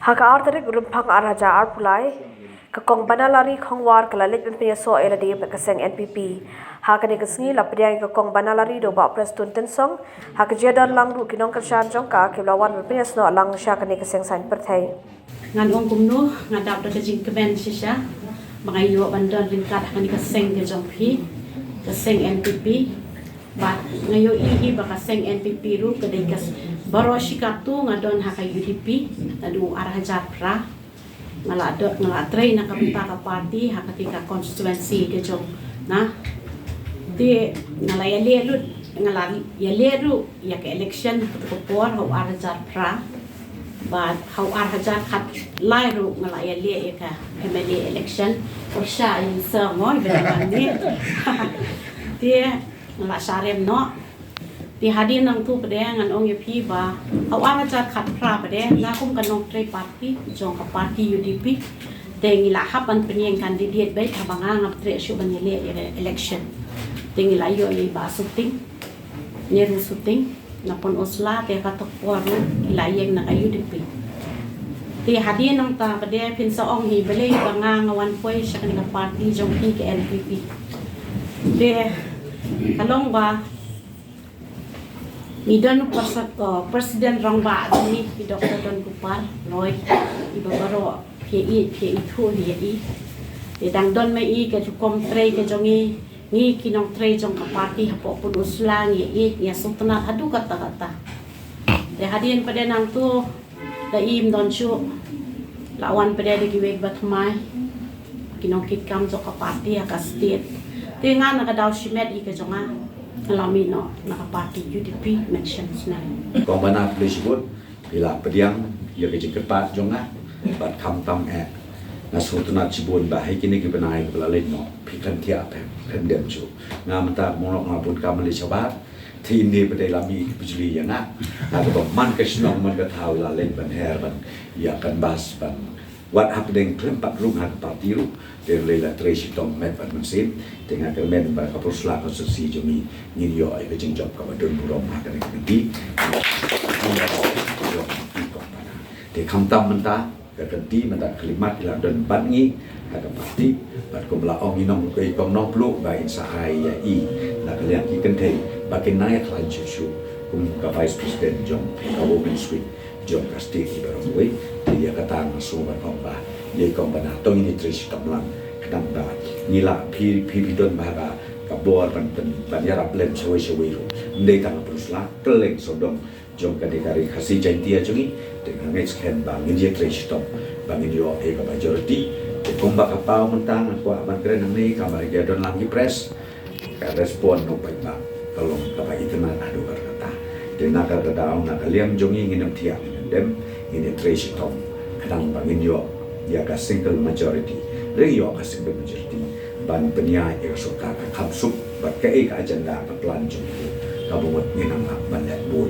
Haka artarik rumpang araja arpulai kakong banalari khongwar kalalit penpenya so eladi pakaseng NPP haka ni kasngi lapdiang kakong banalari do ba prestun tensong haka jedan langru kinong kashan jongka kiblawan penpenya sno lang sha kani kaseng sain perthai ngan ong kumno ngadap da jing keben shisha mangayo bandon ringkat kani kaseng ke jongpi kaseng NPP ba ngayo ihi ba kaseng NPP ru kadai kas baro shikatu ngadon haka UDP tadu arah japra ngala tray na kapita ka party haka tika constituency ke jong na di ngala ya leru ya ke election ko por ho arah japra ba how arhajan khat lai ru ngala ya le ka MLA election or sha in sa ngoi be ni dia ngala sarem no di hadin nang tu pade ngan ong ye phi ba how arhajan khat pra pade na kum kanong tre party jong ka party UDP tengila hapan penyeng candidate bai thabanga ngap tre shu ban ye le election tengila yo ye ba suting nyeru suting napon osla te katok poru ilayeng na UDP ti hadin nang ta pade pin sa ong hi bele banga ngawan poi sa kanila party jong pi ke NPP de kalong ba midon president rong ba ni Dr. Don Kupar Roy ibabaro PE thu hi de dang don mai i ke kom trei ke jongi ni kinong tre jong ka party hapo pun uslang ye ya sultanat adu kata de hadin pada nang tu da im don chu lawan pada de giwek batmai kinong kit kam jong ka party ka state te nga na ka daw shimet i ke jonga alami no na ka party UDP mentions na kong bana police good bila pediang ya ke cepat jonga bat kam tam na sultanat cibun bahai kini ke benai belalin no pikan tiap pendem ju ngamta monok ngapun kamali sabat thi ni pada lami bijli yang na atau man ke snong man ke thau la len ban her ban ya kan bas ban what happening klempat rum hat partiu der lela tresi tom met ban mesin tengah kemen ba kapusla konstitusi jumi ni yo ai ke jingjop ka badun burom ha kan di de kamtam menta kekanti mata kalimat ilang dan bangi ada parti bat ko bla ong inong ko ikong nong plu ba insa ai ya i na kalian ki kente bakin naik lan chuchu kum ka vice president jong ka wo bin sweet jong ka state barong we dia kata so ba kong ba ye kong ba na tong ini trish kamlang kadang ba nila pi don ba ka bor ban ya rap len shwe ru ndai tang prusla keleng sodong jong ka dikari khasi jantia jungi dengan ngesken bang inje trish tom bang injo e ka majority kumba ka pau mentang aku aman keren ni kamar dia don lagi press ka respon no baik ba tolong ka ba itna adu kata de na ka daun na kaliam jongi nginam tiang dem ini trish tom kadang bang injo dia ka single majority rio ka single majority ban penya e ka soka ka kapsup bat ka e ka agenda ka plan jongi ka buat nginam ban le bon